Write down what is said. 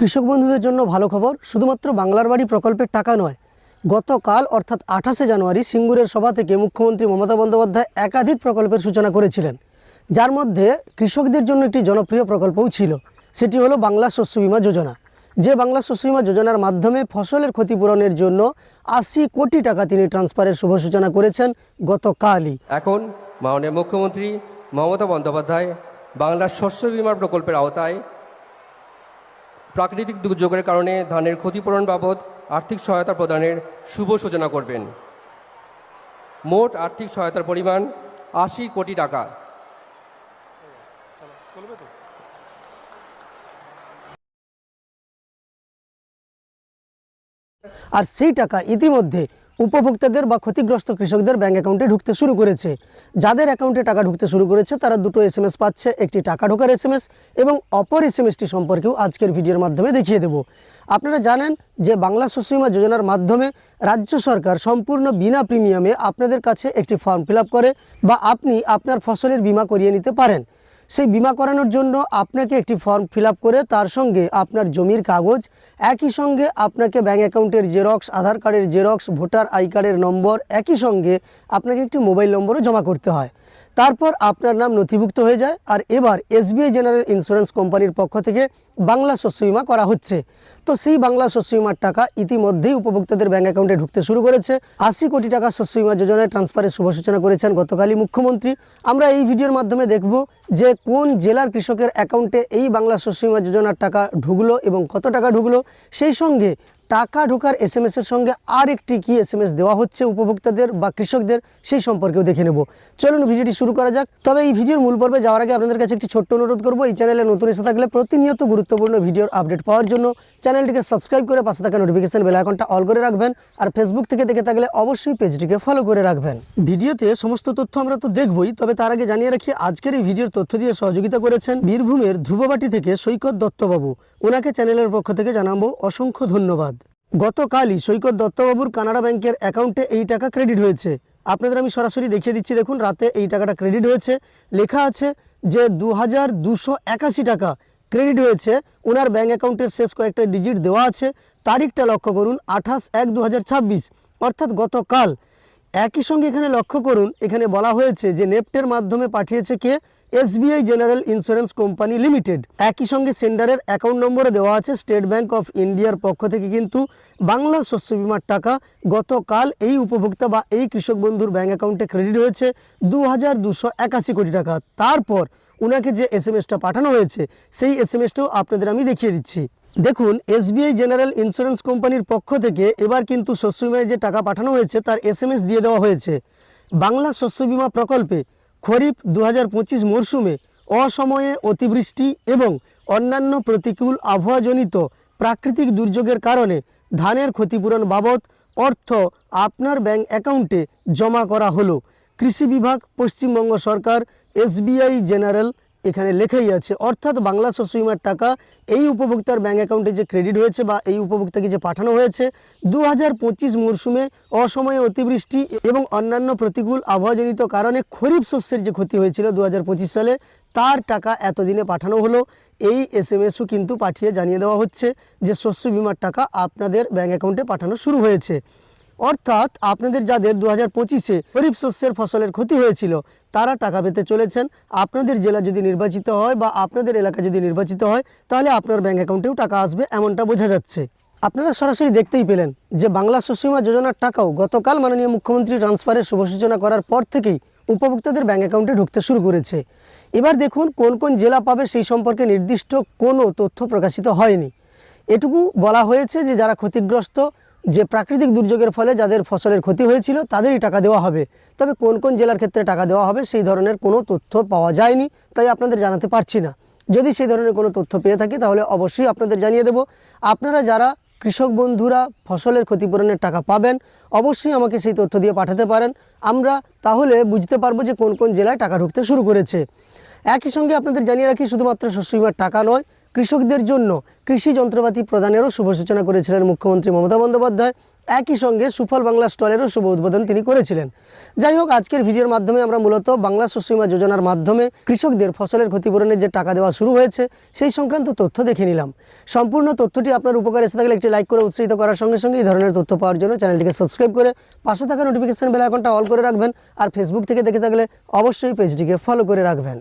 কৃষক বন্ধুদের জন্য ভালো খবর। শুধুমাত্র বাংলার বাড়ি প্রকল্পের টাকা নয়, গতকাল অর্থাৎ 28শে জানুয়ারি সিঙ্গুরের সভা থেকে মুখ্যমন্ত্রী মমতা বন্দ্যোপাধ্যায় একাধিক প্রকল্পের সূচনা করেছিলেন, যার মধ্যে কৃষকদের জন্য একটি জনপ্রিয় প্রকল্পও ছিল। সেটি হলো বাংলা শস্য বীমা যোজনা। যে বাংলা শস্য বীমা যোজনার মাধ্যমে ফসলের ক্ষতিপূরণের জন্য 80 কোটি টাকা তিনি ট্রান্সফারের শুভ সূচনা করেছেন গতকালই। এখন মাননীয় মুখ্যমন্ত্রী মমতা বন্দ্যোপাধ্যায় বাংলা শস্য বীমা প্রকল্পের আওতায় প্রাকৃতিক দুর্যোগের কারণে ধানের ক্ষতিপূরণ বাবদ আর্থিক সহায়তা প্রদানের শুভ সূচনা করবেন। মোট আর্থিক সহায়তার পরিমাণ 80 কোটি টাকা। আর সেই টাকা ইতিমধ্যে উপভোক্তাদের বা ক্ষতিগ্রস্ত কৃষকদের ব্যাঙ্ক অ্যাকাউন্টে ঢুকতে শুরু করেছে। যাদের অ্যাকাউন্টে টাকা ঢুকতে শুরু করেছে তারা দুটো SMS পাচ্ছে, একটি টাকা ঢোকার SMS এবং অপর SMSটি সম্পর্কেও আজকের ভিডিওর মাধ্যমে দেখিয়ে দেব। আপনারা জানেন যে বাংলা শস্য বীমা যোজনার মাধ্যমে রাজ্য সরকার সম্পূর্ণ বিনা প্রিমিয়ামে আপনাদের কাছে একটি ফর্ম ফিল আপ করে বা আপনি আপনার ফসলের বীমা করিয়ে নিতে পারেন। সেই বিমা করানোর জন্য আপনাকে একটি ফর্ম ফিল আপ করে তার সঙ্গে আপনার জমির কাগজ, একই সঙ্গে আপনাকে ব্যাঙ্ক অ্যাকাউন্টের জেরক্স, আধার কার্ডের জেরক্স, ভোটার আই কার্ডের নম্বর, একই সঙ্গে আপনাকে একটি মোবাইল নম্বরও জমা করতে হয়। তারপর আপনার নাম নথিভুক্ত হয়ে যায়। আর এবার SBI জেনারেল ইন্স্যুরেন্স কোম্পানির পক্ষ থেকে বাংলা শস্য বীমা করা হচ্ছে। তো সেই বাংলা শস্য বীমার টাকা ইতিমধ্যেই উপভোক্তাদের ব্যাঙ্ক অ্যাকাউন্টে ঢুকতে শুরু করেছে। 80 কোটি টাকা শস্য বীমা যোজনায় ট্রান্সফারের শুভ সূচনা করেছেন গতকালই মুখ্যমন্ত্রী। আমরা এই ভিডিওর মাধ্যমে দেখব যে কোন জেলার কৃষকের অ্যাকাউন্টে এই বাংলা শস্য বীমা যোজনার টাকা ঢুকলো এবং কত টাকা ঢুকলো। সেই সঙ্গে টাকা ঢোকার SMSের সঙ্গে আর একটি কি SMS দেওয়া হচ্ছে উপভোক্তাদের বা কৃষকদের, সেই সম্পর্কেও দেখে নেব। চলুন ভিডিওটি শুরু করা যাক। তবে এই ভিডিওর মূল পর্বে যাওয়ার আগে আপনাদের কাছে একটি ছোট্ট অনুরোধ করব, এই চ্যানেলে নতুন এসে থাকলে প্রতিনিয়ত গুরুত্বপূর্ণ ভিডিওর আপডেট পাওয়ার জন্য চ্যানেলটিকে সাবস্ক্রাইব করে পাশে থাকা নোটিফিকেশন বেল আইকনটা অল করে রাখবেন। আর ফেসবুক থেকে দেখে থাকলে অবশ্যই পেজটিকে ফলো করে রাখবেন। ভিডিওতে সমস্ত তথ্য আমরা তো দেখবই, তবে তার আগে জানিয়ে রাখি আজকের এই ভিডিওর তথ্য দিয়ে সহযোগিতা করেছেন বীরভূমের ধ্রুববাটি থেকে সৈকত দত্তবাবু। ওনাকে চ্যানেলের পক্ষ থেকে জানাবো অসংখ্য ধন্যবাদ। গতকালই সৈকত দত্তবাবুর কানাড়া ব্যাংকের অ্যাকাউন্টে এই টাকা ক্রেডিট হয়েছে। আপনাদের আমি সরাসরি দেখিয়ে দিচ্ছি। দেখুন, রাতে এই টাকাটা ক্রেডিট হয়েছে। লেখা আছে যে 2281 টাকা ক্রেডিট হয়েছে। ওনার ব্যাঙ্ক অ্যাকাউন্টের শেষ কয়েকটা ডিজিট দেওয়া আছে। তারিখটা লক্ষ্য করুন 28/1/2026, অর্থাৎ গতকাল। একই সঙ্গে এখানে লক্ষ্য করুন, এখানে বলা হয়েছে যে নেফটের মাধ্যমে পাঠিয়েছে কে? SBI general insurance company limited. একই সঙ্গে সেন্ডারের অ্যাকাউন্ট নম্বরে দেওয়া আছে স্টেট ব্যাঙ্ক অফ ইন্ডিয়ার পক্ষ থেকে। কিন্তু বাংলা শস্য বীমার টাকা গতকাল এই উপভোক্তা বা এই কৃষক বন্ধুর ব্যাঙ্ক অ্যাকাউন্টে ক্রেডিট হয়েছে 2281 কোটি টাকা। তারপর ওনাকে যে SMSটা পাঠানো হয়েছে সেই SMSটাও আপনাদের আমি দেখিয়ে দিচ্ছি। দেখুন, SBI জেনারেল ইন্স্যুরেন্স কোম্পানির পক্ষ থেকে এবার কিন্তু শস্য বীমায় যে টাকা পাঠানো হয়েছে তার SMS দিয়ে দেওয়া হয়েছে। বাংলা শস্য বীমা প্রকল্পে খরিফ 2025 মরশুমে অসময়ে অতিবৃষ্টি এবং অন্যান্য প্রতিকূল আবহাওয়াজনিত প্রাকৃতিক দুর্যোগের কারণে ধানের ক্ষতিপূরণ বাবদ অর্থ আপনার ব্যাংক অ্যাকাউন্টে জমা করা হলো। কৃষি বিভাগ, পশ্চিমবঙ্গ সরকার, SBI জেনারেল এখানে লেখাই আছে। অর্থাৎ বাংলা শস্য বীমার টাকা এই উপভোক্তার ব্যাঙ্ক অ্যাকাউন্টে যে ক্রেডিট হয়েছে বা এই উপভোক্তাকে যে পাঠানো হয়েছে 2025 মরশুমে অসময়ে অতিবৃষ্টি এবং অন্যান্য প্রতিকূল আবহাওয়াজনিত কারণে খরিফ শস্যের যে ক্ষতি হয়েছিল 2025 সালে, তার টাকা এতদিনে পাঠানো হলো। এই SMSও কিন্তু পাঠিয়ে জানিয়ে দেওয়া হচ্ছে যে শস্য বীমার টাকা আপনাদের ব্যাঙ্ক অ্যাকাউন্টে পাঠানো শুরু হয়েছে। অর্থাৎ আপনাদের যাদের 2025-এ খরিফ শস্যের ফসলের ক্ষতি হয়েছিল তারা টাকা পেতে চলেছেন। আপনাদের জেলা যদি নির্বাচিত হয় বা আপনাদের এলাকা যদি নির্বাচিত হয় তাহলে আপনার ব্যাঙ্ক অ্যাকাউন্টেও টাকা আসবে, এমনটা বোঝা যাচ্ছে। আপনারা সরাসরি দেখতেই পেলেন যে বাংলা শস্য বীমা যোজনার টাকাও গতকাল মাননীয় মুখ্যমন্ত্রী ট্রান্সফারের শুভ সূচনা করার পর থেকেই উপভোক্তাদের ব্যাঙ্ক অ্যাকাউন্টে ঢুকতে শুরু করেছে। এবার দেখুন কোন কোন জেলা পাবে সেই সম্পর্কে নির্দিষ্ট কোনো তথ্য প্রকাশিত হয়নি। এটুকু বলা হয়েছে যে যারা ক্ষতিগ্রস্ত, যে প্রাকৃতিক দুর্যোগের ফলে যাদের ফসলের ক্ষতি হয়েছিল তাদেরই টাকা দেওয়া হবে। তবে কোন কোন জেলার ক্ষেত্রে টাকা দেওয়া হবে সেই ধরনের কোনো তথ্য পাওয়া যায়নি, তাই আপনাদের জানাতে পারছি না। যদি সেই ধরনের কোনো তথ্য পেয়ে থাকি তাহলে অবশ্যই আপনাদের জানিয়ে দেব। আপনারা যারা কৃষক বন্ধুরা ফসলের ক্ষতিপূরণের টাকা পাবেন অবশ্যই আমাকে সেই তথ্য দিয়ে পাঠাতে পারেন। আমরা তাহলে বুঝতে পারবো যে কোন কোন জেলায় টাকা ঢুকতে শুরু করেছে। একই সঙ্গে আপনাদের জানিয়ে রাখি শুধুমাত্র শস্য বীমার টাকা নয়, কৃষকদের জন্য কৃষি যন্ত্রপাতি প্রদানেরও শুভ সূচনা করেছিলেন মুখ্যমন্ত্রী মমতা বন্দ্যোপাধ্যায়। একই সঙ্গে সুফল বাংলা স্টলেরও শুভ উদ্বোধন তিনি করেছিলেন। যাই হোক, আজকের ভিডিওর মাধ্যমে আমরা মূলত বাংলা শস্য বীমা যোজনার মাধ্যমে কৃষকদের ফসলের ক্ষতিপূরণের যে টাকা দেওয়া শুরু হয়েছে সেই সংক্রান্ত তথ্য দেখে নিলাম। সম্পূর্ণ তথ্যটি আপনার উপকারে এসে থাকলে একটি লাইক করে উৎসাহিত করার সঙ্গে সঙ্গে এই ধরনের তথ্য পাওয়ার জন্য চ্যানেলটিকে সাবস্ক্রাইব করে পাশে থাকা নোটিফিকেশন বেল আইকনটা অল করে রাখবেন। আর ফেসবুক থেকে দেখে থাকলে অবশ্যই পেজটিকে ফলো করে রাখবেন।